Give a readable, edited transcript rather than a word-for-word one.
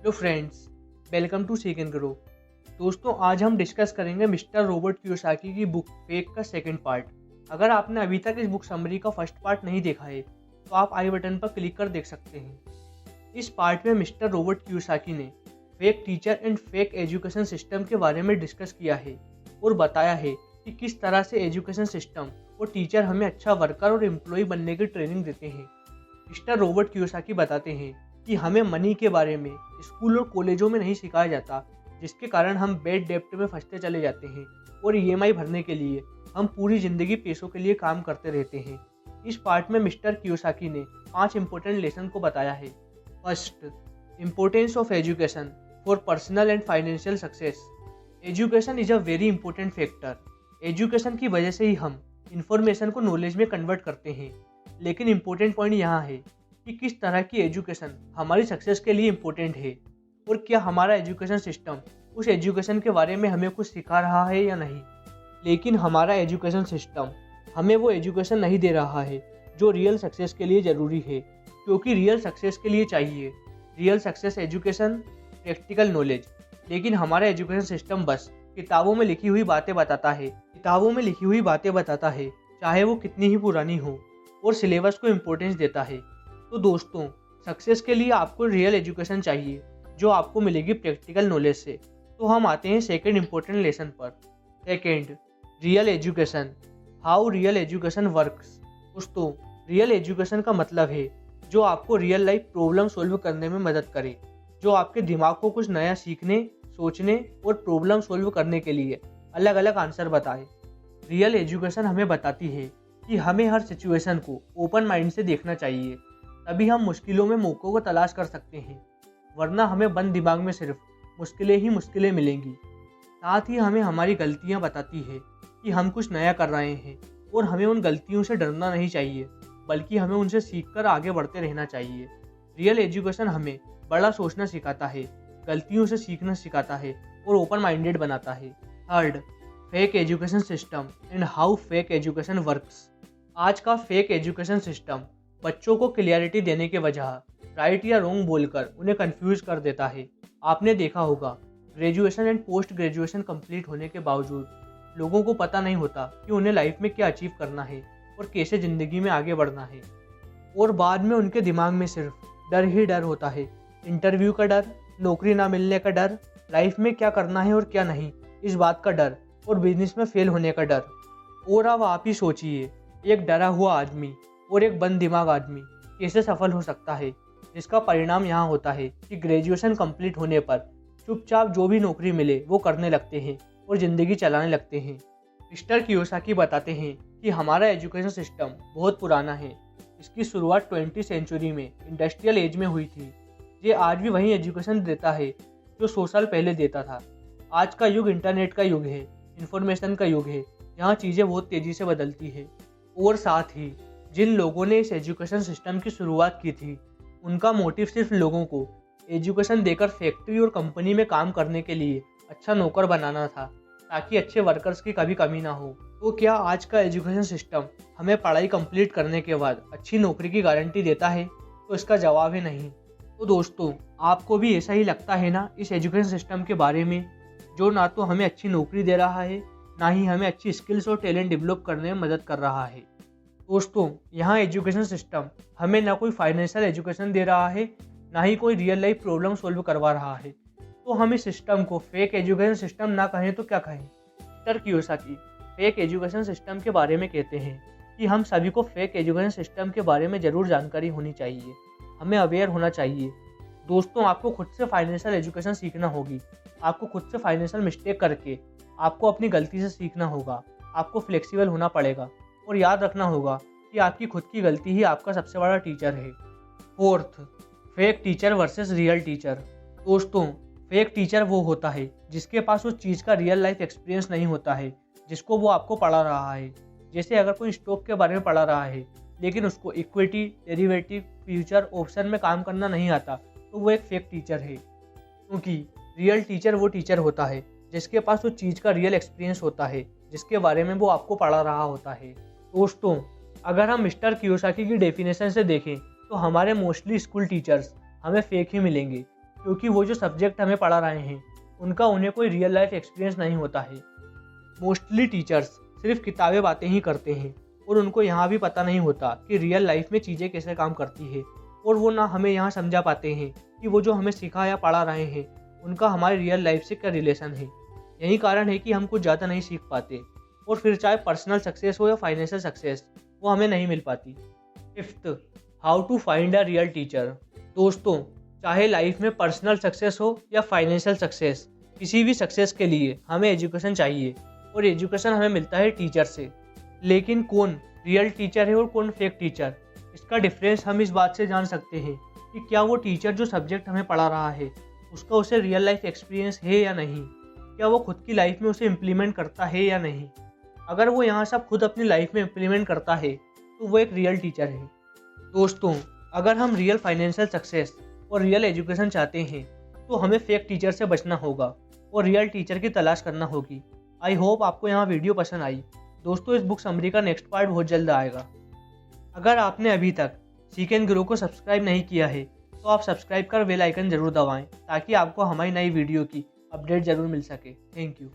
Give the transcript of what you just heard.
Hello friends, welcome to seek and grow. दोस्तों, आज हम डिस्कस करेंगे मिस्टर रॉबर्ट कियोसाकी की बुक फेक का सेकंड पार्ट। अगर आपने अभी तक इस बुक समरी का फर्स्ट पार्ट नहीं देखा है तो आप आई बटन पर क्लिक कर देख सकते हैं। इस पार्ट में मिस्टर रॉबर्ट कियोसाकी ने fake teacher and fake education system के बारे में डिस्कस किया है और बताया है कि किस तरह से एजुकेशन सिस्टम और टीचर हमें अच्छा वर्कर और एम्प्लॉय बनने की ट्रेनिंग देते हैं। मिस्टर रॉबर्ट कियोसाकी बताते हैं कि हमें मनी के बारे में स्कूल और कॉलेजों में नहीं सिखाया जाता, जिसके कारण हम बेड डेप्ट में फंसते चले जाते हैं और ईएमआई भरने के लिए हम पूरी ज़िंदगी पैसों के लिए काम करते रहते हैं। इस पार्ट में मिस्टर कियोसाकी ने 5 इंपॉर्टेंट लेसन को बताया है। First, importance of education for personal and financial success. Education is a very important factor. Education की वजह से ही हम इंफॉर्मेशन को नॉलेज में कन्वर्ट करते हैं। लेकिन इम्पोर्टेंट पॉइंट यहाँ है कि किस तरह की एजुकेशन हमारी सक्सेस के लिए इम्पोर्टेंट है और क्या हमारा एजुकेशन सिस्टम उस एजुकेशन के बारे में हमें कुछ सिखा रहा है या नहीं। लेकिन हमारा एजुकेशन सिस्टम हमें वो एजुकेशन नहीं दे रहा है जो रियल सक्सेस के लिए ज़रूरी है, क्योंकि रियल सक्सेस के लिए चाहिए real success education, practical knowledge. लेकिन हमारा एजुकेशन सिस्टम बस किताबों में लिखी हुई बातें बताता है, चाहे वो कितनी ही पुरानी हो, और सिलेबस को इम्पोर्टेंस देता है। तो दोस्तों, सक्सेस के लिए आपको रियल एजुकेशन चाहिए जो आपको मिलेगी प्रैक्टिकल नॉलेज से। तो हम आते हैं सेकंड इम्पोर्टेंट लेसन पर। Second, real education, how real education works. दोस्तों, रियल एजुकेशन का मतलब है जो आपको रियल लाइफ प्रॉब्लम सॉल्व करने में मदद करे, जो आपके दिमाग को कुछ नया सीखने, सोचने और प्रॉब्लम सॉल्व करने के लिए अलग अलग आंसर बताए। रियल एजुकेशन हमें बताती है कि हमें हर सिचुएशन को ओपन माइंड से देखना चाहिए, तभी हम मुश्किलों में मौक़ों को तलाश कर सकते हैं, वरना हमें बंद दिमाग में सिर्फ मुश्किलें मिलेंगी। साथ ही हमें हमारी गलतियां बताती है कि हम कुछ नया कर रहे हैं और हमें उन गलतियों से डरना नहीं चाहिए, बल्कि हमें उनसे सीखकर आगे बढ़ते रहना चाहिए। रियल एजुकेशन हमें बड़ा सोचना सिखाता है, गलतियों से सीखना सिखाता है और ओपन माइंडेड बनाता है। Third, fake education system and how fake education works. आज का फेक एजुकेशन सिस्टम बच्चों को क्लियरिटी देने के वजह राइट या रॉन्ग बोलकर उन्हें कंफ्यूज कर देता है। आपने देखा होगा, graduation and post graduation complete होने के बावजूद लोगों को पता नहीं होता कि उन्हें लाइफ में क्या अचीव करना है और कैसे ज़िंदगी में आगे बढ़ना है, और बाद में उनके दिमाग में सिर्फ डर ही डर होता है। इंटरव्यू का डर, नौकरी ना मिलने का डर, लाइफ में क्या करना है और क्या नहीं इस बात का डर, और बिजनेस में फेल होने का डर। और अब आप ही सोचिए, एक डरा हुआ आदमी और एक बंद दिमाग आदमी कैसे सफल हो सकता है, जिसका परिणाम यहाँ होता है कि ग्रेजुएशन कंप्लीट होने पर चुपचाप जो भी नौकरी मिले वो करने लगते हैं और ज़िंदगी चलाने लगते हैं। मिस्टर कियोसाकी बताते हैं कि हमारा एजुकेशन सिस्टम बहुत पुराना है। इसकी शुरुआत 20वीं सेंचुरी में इंडस्ट्रियल एज में हुई थी। ये आज भी वही एजुकेशन देता है जो 100 साल पहले देता था। आज का युग इंटरनेट का युग है, इंफॉर्मेशन का युग है, जहाँ चीज़ें बहुत तेज़ी से बदलती है। और साथ ही जिन लोगों ने इस एजुकेशन सिस्टम की शुरुआत की थी, उनका मोटिव सिर्फ लोगों को एजुकेशन देकर फैक्ट्री और कंपनी में काम करने के लिए अच्छा नौकर बनाना था, ताकि अच्छे वर्कर्स की कभी कमी ना हो। तो क्या आज का एजुकेशन सिस्टम हमें पढ़ाई कंप्लीट करने के बाद अच्छी नौकरी की गारंटी देता है? तो इसका जवाब है नहीं। तो दोस्तों, आपको भी ऐसा ही लगता है ना इस एजुकेशन सिस्टम के बारे में, जो ना तो हमें अच्छी नौकरी दे रहा है, ना ही हमें अच्छी स्किल्स और टैलेंट डेवलप करने में मदद कर रहा है। दोस्तों, यहाँ एजुकेशन सिस्टम हमें ना कोई फाइनेंशियल एजुकेशन दे रहा है, ना ही कोई रियल लाइफ प्रॉब्लम सॉल्व करवा रहा है। तो हम इस सिस्टम को फेक एजुकेशन सिस्टम ना कहें तो क्या कहें? Mister Kiyosaki fake education system के बारे में कहते हैं कि हम सभी को फेक एजुकेशन सिस्टम के बारे में ज़रूर जानकारी होनी चाहिए, हमें अवेयर होना चाहिए। दोस्तों, आपको खुद से फाइनेंशियल एजुकेशन सीखना होगी, आपको खुद से फाइनेंशियल मिस्टेक करके आपको अपनी गलती से सीखना होगा, आपको फ्लेक्सिबल होना पड़ेगा और याद रखना होगा कि आपकी खुद की गलती ही आपका सबसे बड़ा टीचर है। Fourth, fake teacher versus real teacher. दोस्तों, फेक टीचर वो होता है जिसके पास उस चीज़ का रियल लाइफ एक्सपीरियंस नहीं होता है जिसको वो आपको पढ़ा रहा है। जैसे अगर कोई स्टॉक के बारे में पढ़ा रहा है लेकिन उसको इक्विटी, डेरिवेटिव, फ्यूचर, ऑप्शन में काम करना नहीं आता, तो वो एक फेक टीचर है। क्योंकि रियल टीचर वो टीचर होता है जिसके पास उस चीज़ का रियल एक्सपीरियंस होता है जिसके बारे में वो आपको पढ़ा रहा होता है। दोस्तों, अगर हम मिस्टर कियोसाकी की डेफिनेशन से देखें तो हमारे मोस्टली स्कूल टीचर्स हमें फेक ही मिलेंगे, क्योंकि वो जो सब्जेक्ट हमें पढ़ा रहे हैं उनका उन्हें कोई रियल लाइफ एक्सपीरियंस नहीं होता है। मोस्टली टीचर्स सिर्फ किताबें बातें ही करते हैं और उनको यहाँ भी पता नहीं होता कि रियल लाइफ में चीज़ें कैसे काम करती है, और वो ना हमें यहाँ समझा पाते हैं कि वो जो हमें सिखा या पढ़ा रहे हैं उनका हमारी रियल लाइफ से क्या रिलेशन है। यही कारण है कि हम कुछ ज़्यादा नहीं सीख पाते और फिर चाहे पर्सनल सक्सेस हो या फाइनेंशियल सक्सेस, वो हमें नहीं मिल पाती। Fifth, how to find a real teacher. दोस्तों, चाहे लाइफ में पर्सनल सक्सेस हो या फाइनेंशियल सक्सेस, किसी भी सक्सेस के लिए हमें एजुकेशन चाहिए, और एजुकेशन हमें मिलता है टीचर से। लेकिन कौन रियल टीचर है और कौन फेक टीचर, इसका डिफरेंस हम इस बात से जान सकते हैं कि क्या वो टीचर जो सब्जेक्ट हमें पढ़ा रहा है उसका उसे रियल लाइफ एक्सपीरियंस है या नहीं, क्या वो खुद की लाइफ में उसे इम्प्लीमेंट करता है या नहीं। अगर वो यहाँ सब खुद अपनी लाइफ में इम्प्लीमेंट करता है तो वो एक रियल टीचर है। दोस्तों, अगर हम रियल फाइनेंशियल सक्सेस और रियल एजुकेशन चाहते हैं तो हमें फेक टीचर से बचना होगा और रियल टीचर की तलाश करना होगी। आई होप आपको यहाँ वीडियो पसंद आई। दोस्तों, इस बुक समरी का नेक्स्ट पार्ट बहुत जल्द आएगा। अगर आपने अभी तक सीक एंड ग्रो को सब्सक्राइब नहीं किया है तो आप सब्सक्राइब कर बेल आइकन जरूर दबाएं ताकि आपको हमारी नई वीडियो की अपडेट जरूर मिल सके। Thank you.